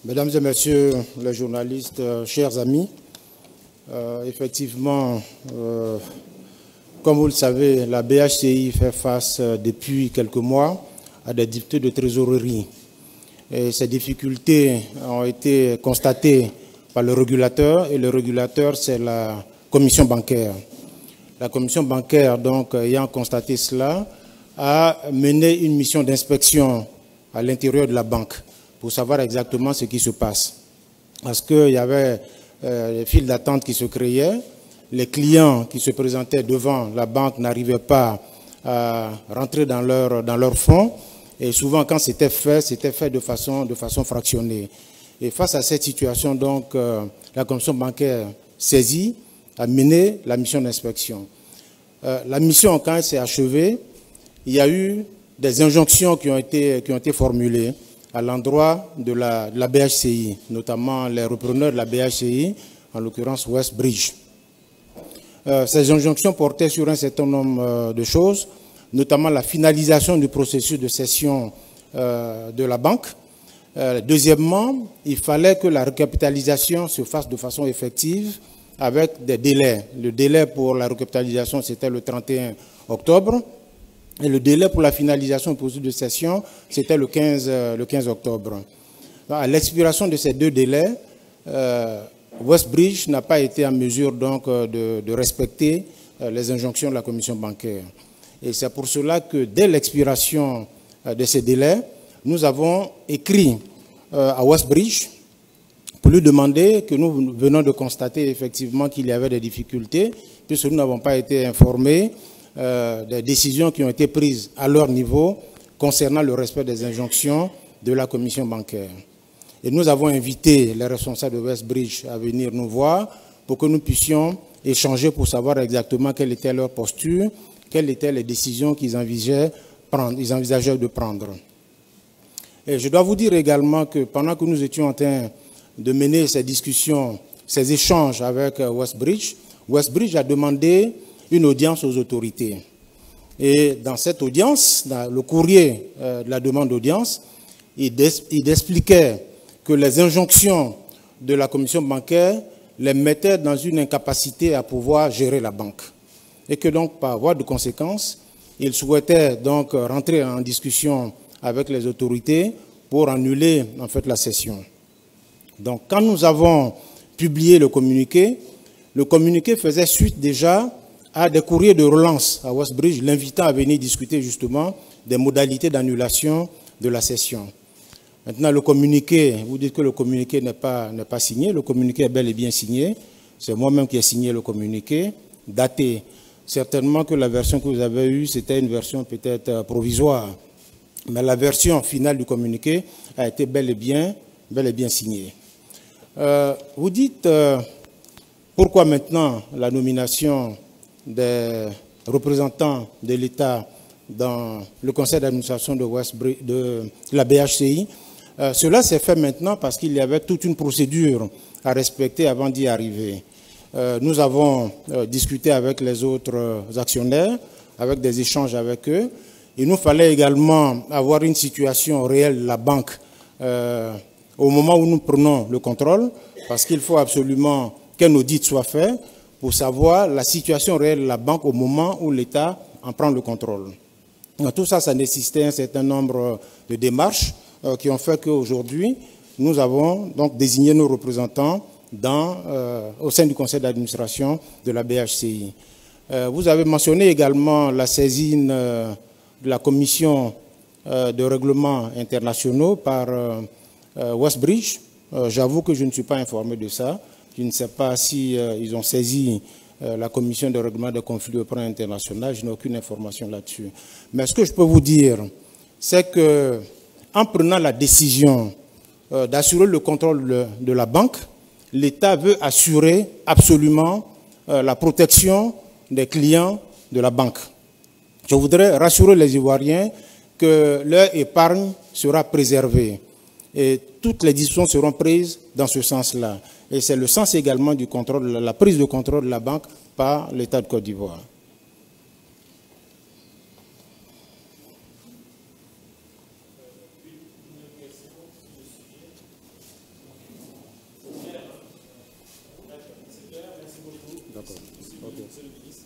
Mesdames et messieurs les journalistes, chers amis, effectivement, comme vous le savez, la BHCI fait face depuis quelques mois à des difficultés de trésorerie. Et ces difficultés ont été constatées par le régulateur, et le régulateur, c'est la commission bancaire. La commission bancaire, donc, ayant constaté cela, a mené une mission d'inspection à l'intérieur de la banque pour savoir exactement ce qui se passe. Parce qu'il y avait des files d'attente qui se créaient, les clients qui se présentaient devant la banque n'arrivaient pas à rentrer dans leur fonds, et souvent quand c'était fait de façon fractionnée. Et face à cette situation, donc, la commission bancaire saisie a mené la mission d'inspection. La mission, quand elle s'est achevée, il y a eu des injonctions qui ont été formulées à l'endroit de la BHCI, notamment les repreneurs de la BHCI, en l'occurrence Westbridge. Ces injonctions portaient sur un certain nombre de choses, notamment la finalisation du processus de cession de la banque. Deuxièmement, il fallait que la recapitalisation se fasse de façon effective avec des délais. Le délai pour la recapitalisation, c'était le 31 octobre. Et le délai pour la finalisation du processus de cession, c'était le 15 octobre. À l'expiration de ces deux délais, Westbridge n'a pas été en mesure donc, de respecter les injonctions de la commission bancaire. Et c'est pour cela que dès l'expiration de ces délais, nous avons écrit à Westbridge pour lui demander, que nous venons de constater effectivement qu'il y avait des difficultés, puisque nous n'avons pas été informés des décisions qui ont été prises à leur niveau concernant le respect des injonctions de la commission bancaire. Et nous avons invité les responsables de Westbridge à venir nous voir pour que nous puissions échanger pour savoir exactement quelle était leur posture, quelles étaient les décisions qu'ils envisageaient de prendre. Et je dois vous dire également que pendant que nous étions en train de mener ces discussions, ces échanges avec Westbridge, Westbridge a demandé une audience aux autorités. Et dans cette audience, dans le courrier de la demande d'audience, il expliquait que les injonctions de la commission bancaire les mettaient dans une incapacité à pouvoir gérer la banque. Et que donc, par voie de conséquence, il souhaitait donc rentrer en discussion avec les autorités pour annuler en fait la cession. Donc, quand nous avons publié le communiqué faisait suite déjà à des courriers de relance à Westbridge, l'invitant à venir discuter justement des modalités d'annulation de la cession. Maintenant, le communiqué, vous dites que le communiqué n'est pas signé, le communiqué est bel et bien signé. C'est moi-même qui ai signé le communiqué, daté. Certainement que la version que vous avez eue, c'était une version peut-être provisoire. Mais la version finale du communiqué a été bel et bien signée. Vous dites pourquoi maintenant la nomination des représentants de l'État dans le conseil d'administration de la BHCI. Cela s'est fait maintenant parce qu'il y avait toute une procédure à respecter avant d'y arriver. Nous avons discuté avec les autres actionnaires, avec des échanges avec eux. Il nous fallait également avoir une situation réelle de la banque au moment où nous prenons le contrôle, parce qu'il faut absolument qu'un audit soit fait pour savoir la situation réelle de la banque au moment où l'État en prend le contrôle. Tout ça, ça nécessitait un certain nombre de démarches qui ont fait qu'aujourd'hui, nous avons donc désigné nos représentants au sein du conseil d'administration de la BHCI. Vous avez mentionné également la saisine de la commission de règlements internationaux par Westbridge. J'avoue que je ne suis pas informé de ça. Je ne sais pas si ils ont saisi la commission de règlement des conflits au plan international. Je n'ai aucune information là-dessus. Mais ce que je peux vous dire, c'est qu'en prenant la décision d'assurer le contrôle de la banque, l'État veut assurer absolument la protection des clients de la banque. Je voudrais rassurer les Ivoiriens que leur épargne sera préservée et toutes les décisions seront prises dans ce sens-là. Et c'est le sens également du contrôle, la prise de contrôle de la banque par l'État de Côte d'Ivoire. D'accord. Ok.